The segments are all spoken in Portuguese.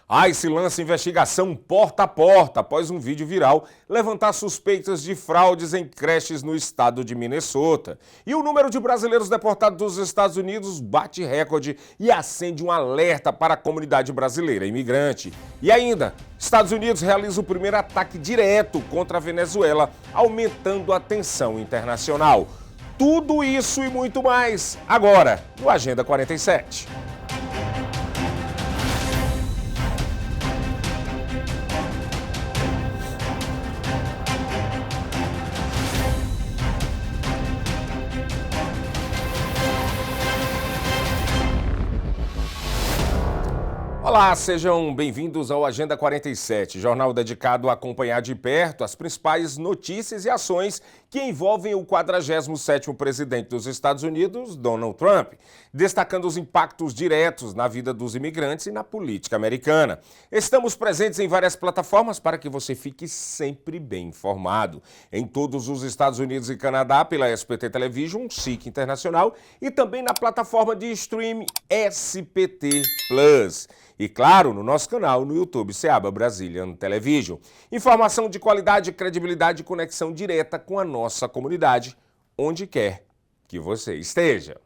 ICE lança investigação porta a porta após um vídeo viral levantar suspeitas de fraudes em creches no estado de Minnesota. E o número de brasileiros deportados dos Estados Unidos bate recorde e acende um alerta para a comunidade brasileira imigrante. E ainda, Estados Unidos realiza o primeiro ataque direto contra a Venezuela, aumentando a tensão internacional. Tudo isso e muito mais, agora no Agenda 47. Olá, sejam bem-vindos ao Agenda 47, jornal dedicado a acompanhar de perto as principais notícias e ações que envolvem o 47º presidente dos Estados Unidos, Donald Trump, destacando os impactos diretos na vida dos imigrantes e na política americana. Estamos presentes em várias plataformas para que você fique sempre bem informado. Em todos os Estados Unidos e Canadá, pela SBT Television, SIC Internacional e também na plataforma de streaming SBT Plus. E claro, no nosso canal no YouTube, Seaba Brazilian Television. Informação de qualidade, credibilidade e conexão direta com a nossa comunidade, onde quer que você esteja.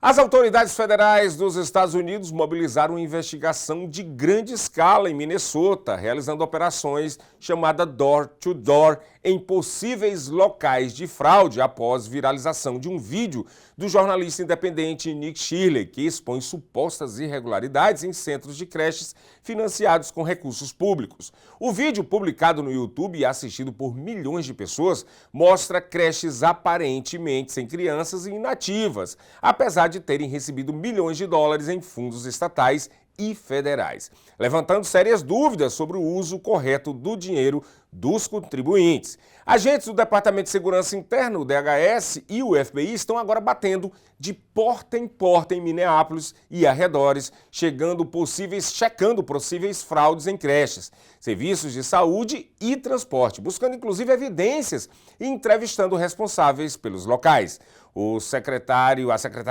As autoridades federais dos Estados Unidos mobilizaram uma investigação de grande escala em Minnesota, realizando operações chamadas Door-to-Door em possíveis locais de fraude após viralização de um vídeo do jornalista independente Nick Shirley, que expõe supostas irregularidades em centros de creches financiados com recursos públicos. O vídeo, publicado no YouTube e assistido por milhões de pessoas, mostra creches aparentemente sem crianças e inativas, apesar de terem recebido milhões de dólares em fundos estatais e federais, levantando sérias dúvidas sobre o uso correto do dinheiro dos contribuintes. Agentes do Departamento de Segurança Interna, o DHS, e o FBI estão agora batendo de porta em porta em Minneapolis e arredores, checando possíveis fraudes em creches, serviços de saúde e transporte, buscando inclusive evidências e entrevistando responsáveis pelos locais. A secretária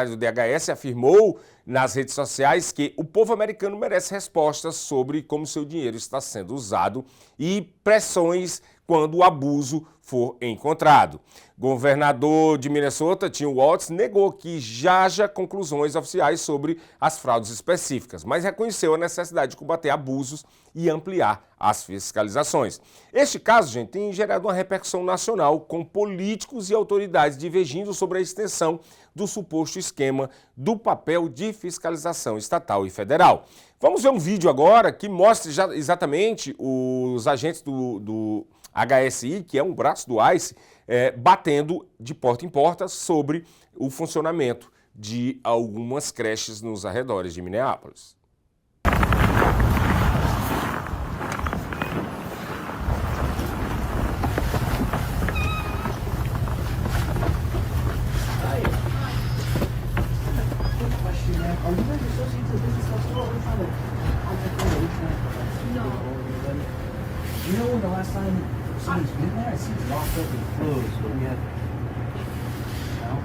do DHS afirmou nas redes sociais que o povo americano merece respostas sobre como seu dinheiro está sendo usado e pressões quando o abuso for encontrado. Governador de Minnesota, Tim Walz, negou que já haja conclusões oficiais sobre as fraudes específicas, mas reconheceu a necessidade de combater abusos e ampliar as fiscalizações. Este caso, gente, tem gerado uma repercussão nacional, com políticos e autoridades divergindo sobre a extensão do suposto esquema do papel de fiscalização estatal e federal. Vamos ver um vídeo agora que mostra exatamente os agentes do HSI, que é um braço do ICE, batendo de porta em porta sobre o funcionamento de algumas creches nos arredores de Minneapolis. You know when the last time someone's been there? I see it's locked up and closed, but we had. No?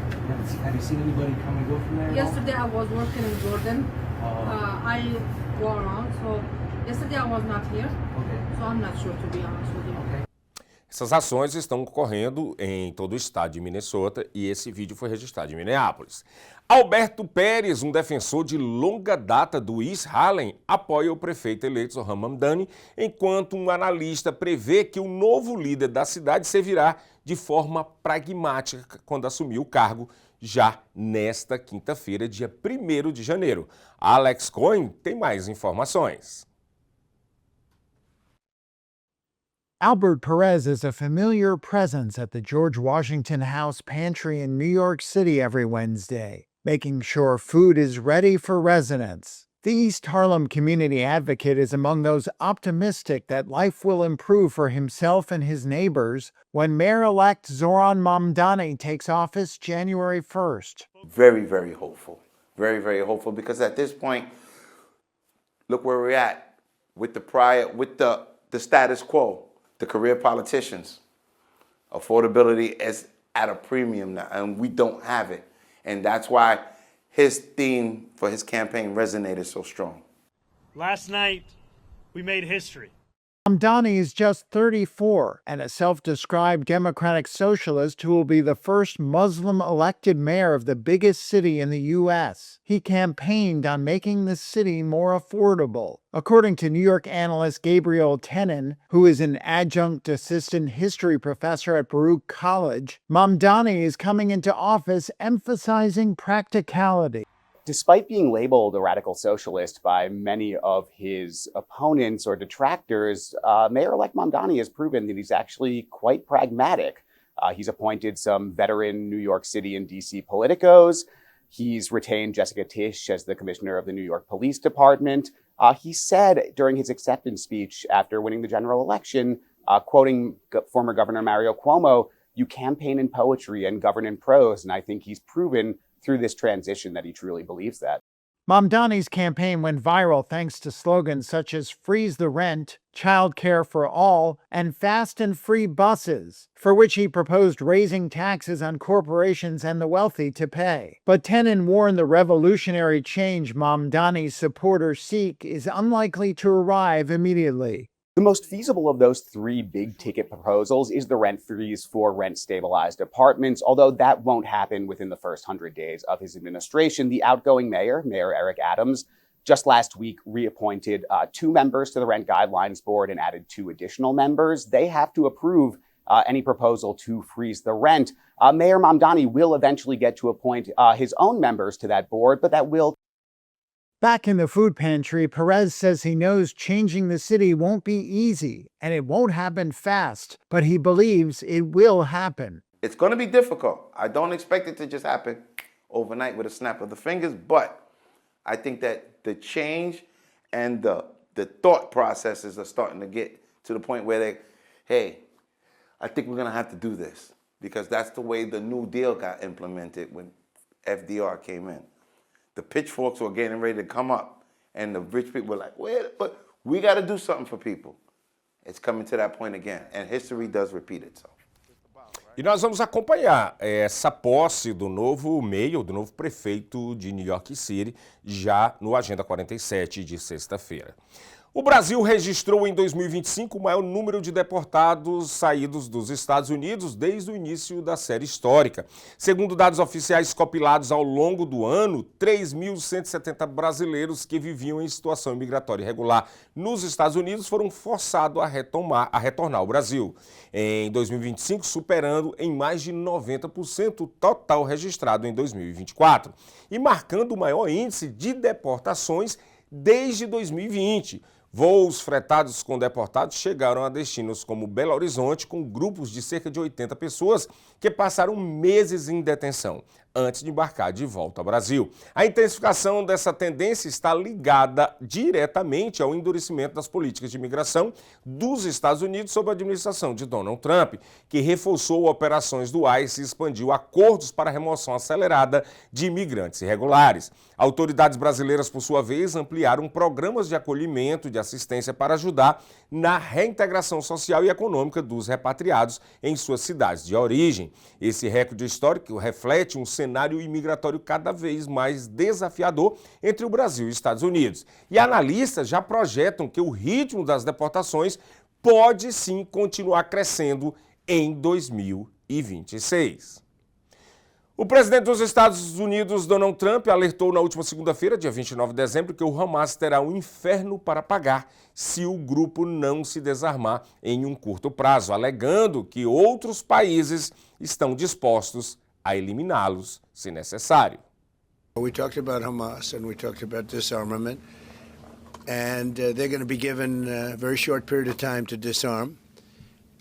Have you seen anybody come and go from there? Yesterday I was working in Jordan. I go around, so yesterday I was not here. Okay. So I'm not sure, to be honest with you. Okay. Essas ações estão ocorrendo em todo o estado de Minnesota e esse vídeo foi registrado em Minneapolis. Alberto Pérez, um defensor de longa data do East Harlem, apoia o prefeito eleito Zohran Mamdani, enquanto um analista prevê que o novo líder da cidade servirá de forma pragmática quando assumir o cargo já nesta quinta-feira, dia 1º de janeiro. Alex Cohen tem mais informações. Albert Perez is a familiar presence at the George Washington House Pantry in New York City every Wednesday, making sure food is ready for residents. The East Harlem community advocate is among those optimistic that life will improve for himself and his neighbors when Mayor-elect Zohran Mamdani takes office January 1st. Very, very hopeful. Very, very hopeful, because at this point, look where we're at with the status quo. The career politicians. Affordability is at a premium now, and we don't have it. And that's why his theme for his campaign resonated so strong. Last night, we made history. Mamdani is just 34 and a self-described democratic socialist who will be the first Muslim elected mayor of the biggest city in the U.S. He campaigned on making the city more affordable. According to New York analyst Gabriel Tenin, who is an adjunct assistant history professor at Baruch College, Mamdani is coming into office emphasizing practicality. Despite being labeled a radical socialist by many of his opponents or detractors, Mayor-elect Mamdani has proven that he's actually quite pragmatic. He's appointed some veteran New York City and DC politicos. He's retained Jessica Tisch as the commissioner of the New York Police Department. He said during his acceptance speech after winning the general election, quoting former Governor Mario Cuomo, "You campaign in poetry and govern in prose," and I think he's proven through this transition that he truly believes that. Mamdani's campaign went viral thanks to slogans such as "Freeze the Rent," "Child Care for All," and "Fast and Free Buses," for which he proposed raising taxes on corporations and the wealthy to pay. But Tenin warned the revolutionary change Mamdani's supporters seek is unlikely to arrive immediately. The most feasible of those three big-ticket proposals is the rent freeze for rent-stabilized apartments, although that won't happen within the first 100 days of his administration. The outgoing mayor, Mayor Eric Adams, just last week reappointed 2 members to the Rent Guidelines Board and added 2 additional members. They have to approve any proposal to freeze the rent. Mayor Mamdani will eventually get to appoint his own members to that board, but that will Back in the food pantry, Perez says he knows changing the city won't be easy and it won't happen fast, but he believes it will happen. It's going to be difficult. I don't expect it to just happen overnight with a snap of the fingers, but I think that the change and the thought processes are starting to get to the point where hey, I think we're going to have to do this, because that's the way the New Deal got implemented when FDR came in. The pitchforks were getting ready to come up, and the rich people were like, wait, but we got to do something for people. It's coming to that point again, and history does repeat itself. E nós vamos acompanhar essa posse do novo mayor, do novo prefeito de New York City, já no Agenda 47 de sexta-feira. O Brasil registrou em 2025 o maior número de deportados saídos dos Estados Unidos desde o início da série histórica. Segundo dados oficiais compilados ao longo do ano, 3.170 brasileiros que viviam em situação migratória irregular nos Estados Unidos foram forçados a retornar ao Brasil. Em 2025, superando em mais de 90% o total registrado em 2024 e marcando o maior índice de deportações desde 2020. Voos fretados com deportados chegaram a destinos como Belo Horizonte, com grupos de cerca de 80 pessoas que passaram meses em detenção antes de embarcar de volta ao Brasil. A intensificação dessa tendência está ligada diretamente ao endurecimento das políticas de imigração dos Estados Unidos sob a administração de Donald Trump, que reforçou operações do ICE e expandiu acordos para a remoção acelerada de imigrantes irregulares. Autoridades brasileiras, por sua vez, ampliaram programas de acolhimento e de assistência para ajudar na reintegração social e econômica dos repatriados em suas cidades de origem. Esse recorde histórico reflete um cenário imigratório cada vez mais desafiador entre o Brasil e os Estados Unidos. E analistas já projetam que o ritmo das deportações pode sim continuar crescendo em 2026. O presidente dos Estados Unidos, Donald Trump, alertou na última segunda-feira, dia 29 de dezembro, que o Hamas terá um inferno para pagar se o grupo não se desarmar em um curto prazo, alegando que outros países estão dispostos a eliminá-los se necessário. We talked about Hamas and we talked about disarmament, and they're going to be given a very short period of time to disarm,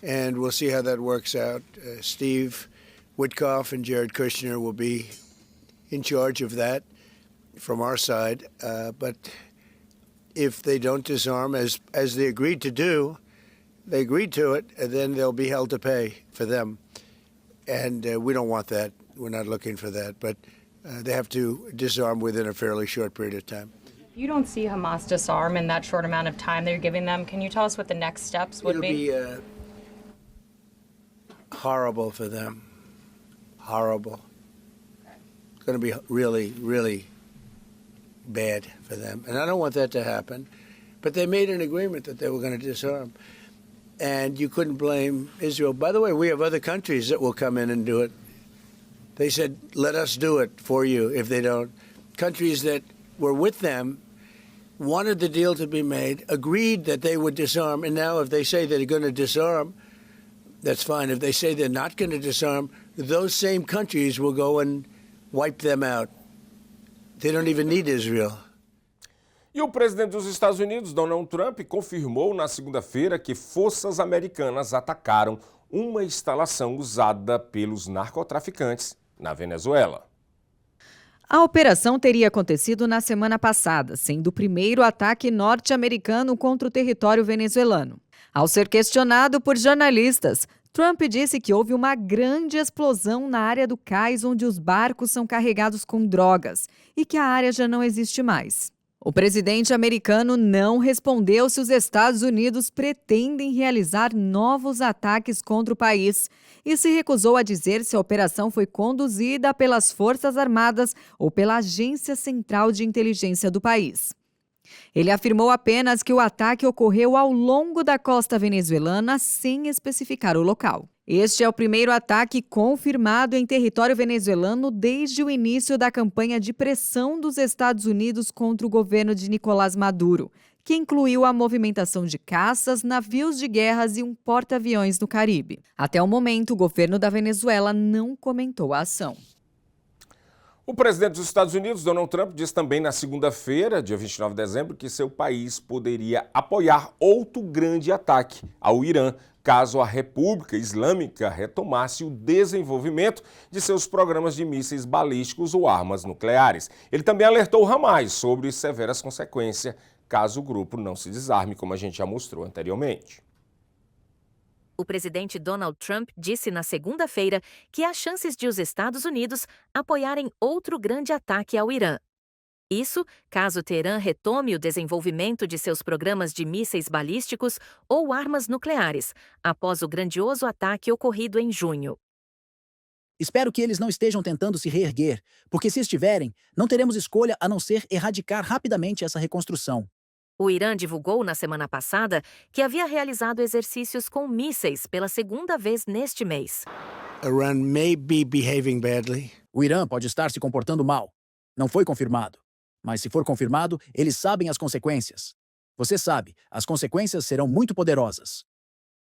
and we'll see how that works out. Steve Witkoff and Jared Kushner will be in charge of that from our side, but if they don't disarm, as they agreed to do, they agreed to it, and then they'll be held to pay for them. And we don't want that. We're not looking for that. But they have to disarm within a fairly short period of time. You don't see Hamas disarm in that short amount of time that you're giving them. Can you tell us what the next steps would be? It'll be horrible for them. Horrible. It's going to be really, really bad for them. And I don't want that to happen. But they made an agreement that they were going to disarm. And you couldn't blame Israel. By the way, we have other countries that will come in and do it. They said, let us do it for you if they don't. Countries that were with them wanted the deal to be made, agreed that they would disarm, and now if they say they're going to disarm, that's fine. If they say they're not going to disarm, those same countries will go and wipe them out. They don't even need Israel. E o presidente dos Estados Unidos, Donald Trump, confirmou na segunda-feira que forças americanas atacaram uma instalação usada pelos narcotraficantes na Venezuela. A operação teria acontecido na semana passada, sendo o primeiro ataque norte-americano contra o território venezuelano. Ao ser questionado por jornalistas, Trump disse que houve uma grande explosão na área do cais onde os barcos são carregados com drogas e que a área já não existe mais. O presidente americano não respondeu se os Estados Unidos pretendem realizar novos ataques contra o país e se recusou a dizer se a operação foi conduzida pelas Forças Armadas ou pela Agência Central de Inteligência do país. Ele afirmou apenas que o ataque ocorreu ao longo da costa venezuelana sem especificar o local. Este é o primeiro ataque confirmado em território venezuelano desde o início da campanha de pressão dos Estados Unidos contra o governo de Nicolás Maduro, que incluiu a movimentação de caças, navios de guerras e um porta-aviões no Caribe. Até o momento, o governo da Venezuela não comentou a ação. O presidente dos Estados Unidos, Donald Trump, disse também na segunda-feira, dia 29 de dezembro, que seu país poderia apoiar outro grande ataque ao Irã, caso a República Islâmica retomasse o desenvolvimento de seus programas de mísseis balísticos ou armas nucleares. Ele também alertou o Hamas sobre severas consequências caso o grupo não se desarme, como a gente já mostrou anteriormente. O presidente Donald Trump disse na segunda-feira que há chances de os Estados Unidos apoiarem outro grande ataque ao Irã. Isso, caso Teherã retome o desenvolvimento de seus programas de mísseis balísticos ou armas nucleares, após o grandioso ataque ocorrido em junho. Espero que eles não estejam tentando se reerguer, porque se estiverem, não teremos escolha a não ser erradicar rapidamente essa reconstrução. O Irã divulgou na semana passada que havia realizado exercícios com mísseis pela segunda vez neste mês. Iran may be behaving badly. O Irã pode estar se comportando mal. Não foi confirmado. Mas se for confirmado, eles sabem as consequências. Você sabe, as consequências serão muito poderosas.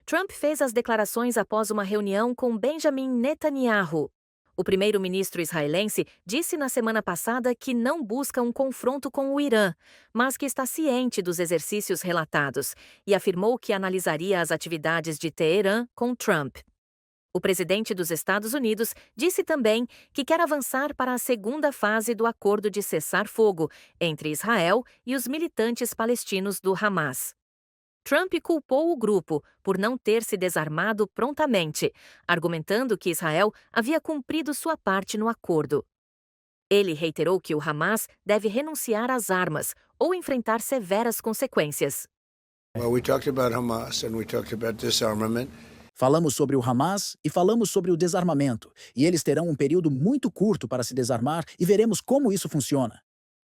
Trump fez as declarações após uma reunião com Benjamin Netanyahu. O primeiro-ministro israelense disse na semana passada que não busca um confronto com o Irã, mas que está ciente dos exercícios relatados e afirmou que analisaria as atividades de Teherã com Trump. O presidente dos Estados Unidos disse também que quer avançar para a segunda fase do acordo de cessar-fogo entre Israel e os militantes palestinos do Hamas. Trump culpou o grupo por não ter se desarmado prontamente, argumentando que Israel havia cumprido sua parte no acordo. Ele reiterou que o Hamas deve renunciar às armas ou enfrentar severas consequências. Well, we talked about Hamas and we talked about disarmament. Falamos sobre o Hamas e falamos sobre o desarmamento, e eles terão um período muito curto para se desarmar e veremos como isso funciona.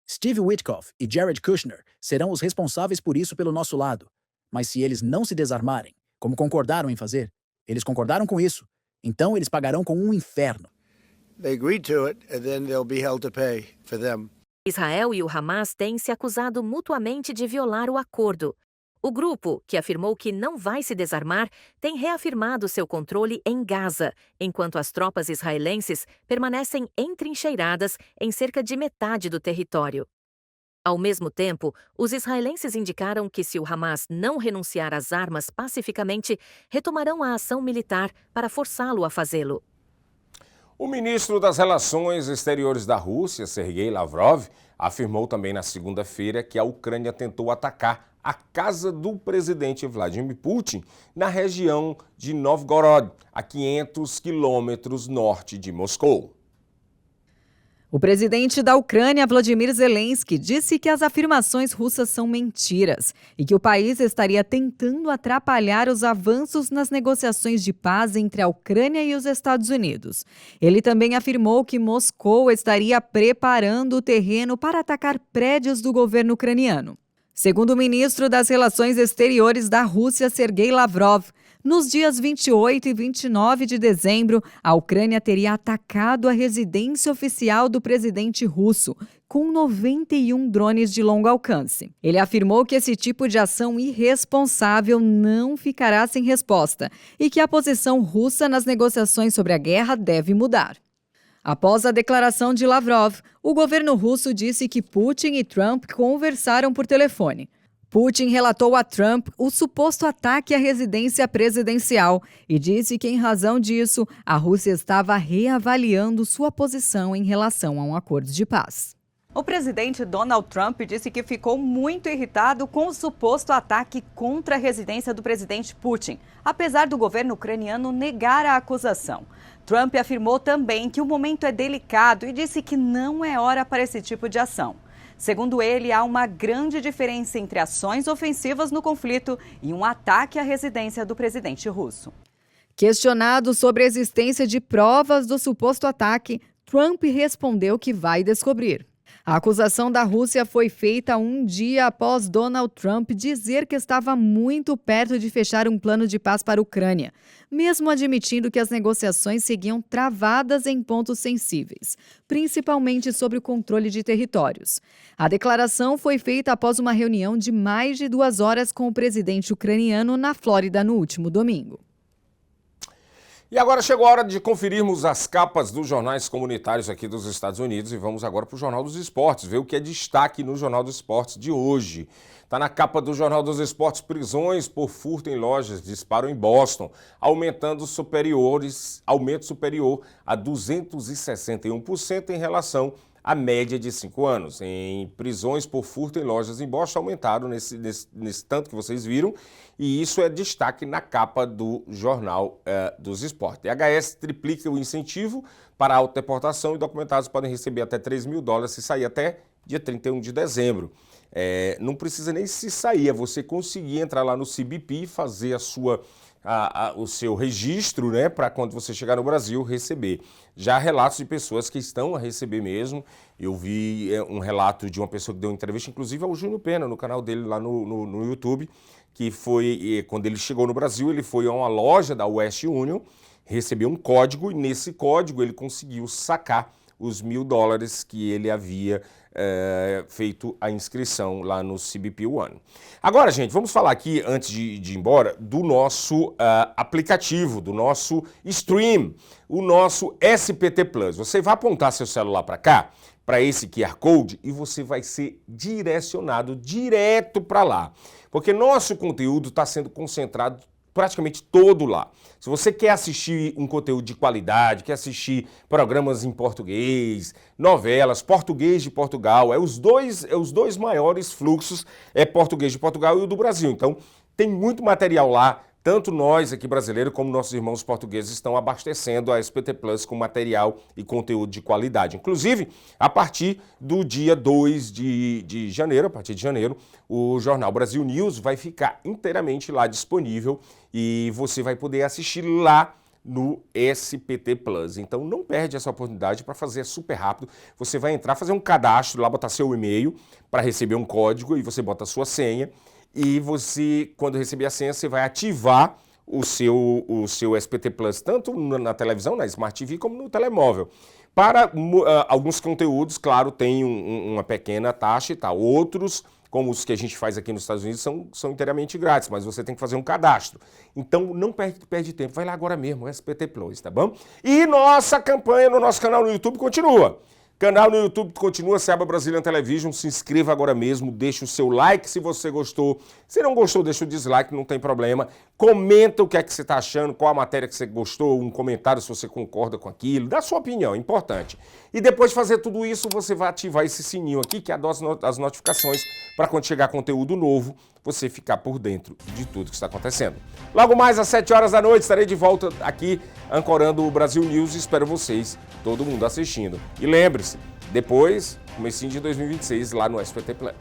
Steve Witkoff e Jared Kushner serão os responsáveis por isso pelo nosso lado. Mas se eles não se desarmarem, como concordaram em fazer, eles concordaram com isso, então eles pagarão com um inferno. They agreed to it and then they'll be held to pay for them. Israel e o Hamas têm se acusado mutuamente de violar o acordo. O grupo, que afirmou que não vai se desarmar, tem reafirmado seu controle em Gaza, enquanto as tropas israelenses permanecem entrincheiradas em cerca de metade do território. Ao mesmo tempo, os israelenses indicaram que se o Hamas não renunciar às armas pacificamente, retomarão a ação militar para forçá-lo a fazê-lo. O ministro das Relações Exteriores da Rússia, Sergei Lavrov, afirmou também na segunda-feira que a Ucrânia tentou atacar a casa do presidente Vladimir Putin na região de Novgorod, a 500 quilômetros norte de Moscou. O presidente da Ucrânia, Volodymyr Zelensky, disse que as afirmações russas são mentiras e que o país estaria tentando atrapalhar os avanços nas negociações de paz entre a Ucrânia e os Estados Unidos. Ele também afirmou que Moscou estaria preparando o terreno para atacar prédios do governo ucraniano. Segundo o ministro das Relações Exteriores da Rússia, Sergei Lavrov, nos dias 28 e 29 de dezembro, a Ucrânia teria atacado a residência oficial do presidente russo, com 91 drones de longo alcance. Ele afirmou que esse tipo de ação irresponsável não ficará sem resposta e que a posição russa nas negociações sobre a guerra deve mudar. Após a declaração de Lavrov, o governo russo disse que Putin e Trump conversaram por telefone. Putin relatou a Trump o suposto ataque à residência presidencial e disse que, em razão disso, a Rússia estava reavaliando sua posição em relação a um acordo de paz. O presidente Donald Trump disse que ficou muito irritado com o suposto ataque contra a residência do presidente Putin, apesar do governo ucraniano negar a acusação. Trump afirmou também que o momento é delicado e disse que não é hora para esse tipo de ação. Segundo ele, há uma grande diferença entre ações ofensivas no conflito e um ataque à residência do presidente russo. Questionado sobre a existência de provas do suposto ataque, Trump respondeu que vai descobrir. A acusação da Rússia foi feita um dia após Donald Trump dizer que estava muito perto de fechar um plano de paz para a Ucrânia, mesmo admitindo que as negociações seguiam travadas em pontos sensíveis, principalmente sobre o controle de territórios. A declaração foi feita após uma reunião de mais de 2 horas com o presidente ucraniano na Flórida no último domingo. E agora chegou a hora de conferirmos as capas dos jornais comunitários aqui dos Estados Unidos e vamos agora para o Jornal dos Esportes, ver o que é destaque no Jornal dos Esportes de hoje. Está na capa do Jornal dos Esportes: prisões por furto em lojas disparam em Boston, aumento superior a 261% em relação à média de 5 anos. Em prisões por furto em lojas em Boston aumentaram nesse tanto que vocês viram, e isso é destaque na capa do Jornal dos Esportes. DHS triplica o incentivo para a autodeportação e documentados podem receber até $3.000 se sair até dia 31 de dezembro. Não precisa nem se sair, é você conseguir entrar lá no CBP e fazer o seu registro, né, para quando você chegar no Brasil receber. Já há relatos de pessoas que estão a receber mesmo. Eu vi um relato de uma pessoa que deu uma entrevista, inclusive ao Júnior Pena, no canal dele lá no YouTube, que foi, quando ele chegou no Brasil, ele foi a uma loja da West Union, recebeu um código e nesse código ele conseguiu sacar os $1.000 que ele havia feito a inscrição lá no CBP One. Agora, gente, vamos falar aqui, antes de ir embora, do nosso aplicativo, do nosso stream, o nosso SPT Plus. Você vai apontar seu celular para cá, para esse QR Code, e você vai ser direcionado direto para lá. Porque nosso conteúdo está sendo concentrado praticamente todo lá. Se você quer assistir um conteúdo de qualidade, quer assistir programas em português, novelas, português de Portugal, os dois maiores fluxos, português de Portugal e o do Brasil. Então, tem muito material lá, tanto nós aqui brasileiros como nossos irmãos portugueses estão abastecendo a SPT Plus com material e conteúdo de qualidade. Inclusive, a partir do dia 2 de janeiro, o Jornal Brasil News vai ficar inteiramente lá disponível e você vai poder assistir lá no SPT Plus. Então não perde essa oportunidade para fazer super rápido. Você vai entrar, fazer um cadastro lá, botar seu e-mail para receber um código e você bota a sua senha. E você, quando receber a senha, você vai ativar o seu SPT Plus, tanto na televisão, na Smart TV, como no telemóvel. Para alguns conteúdos, claro, tem uma pequena taxa e tal. Outros, como os que a gente faz aqui nos Estados Unidos, são inteiramente grátis, mas você tem que fazer um cadastro. Então, não perde tempo. Vai lá agora mesmo, SPT Plus, tá bom? E nossa campanha no nosso canal no YouTube continua. Canal no YouTube continua, Seaba Brazilian Television, se inscreva agora mesmo, deixa o seu like se você gostou. Se não gostou, deixa o dislike, não tem problema. Comenta o que é que você está achando, qual a matéria que você gostou, um comentário se você concorda com aquilo, dá sua opinião, é importante. E depois de fazer tudo isso, você vai ativar esse sininho aqui, que é as notificações, para quando chegar conteúdo novo, você ficar por dentro de tudo que está acontecendo. Logo mais às 7 horas da noite, estarei de volta aqui, ancorando o Brasil News, e espero vocês, todo mundo assistindo. E lembre-se, depois, comecinho de 2026, lá no SPT Plus.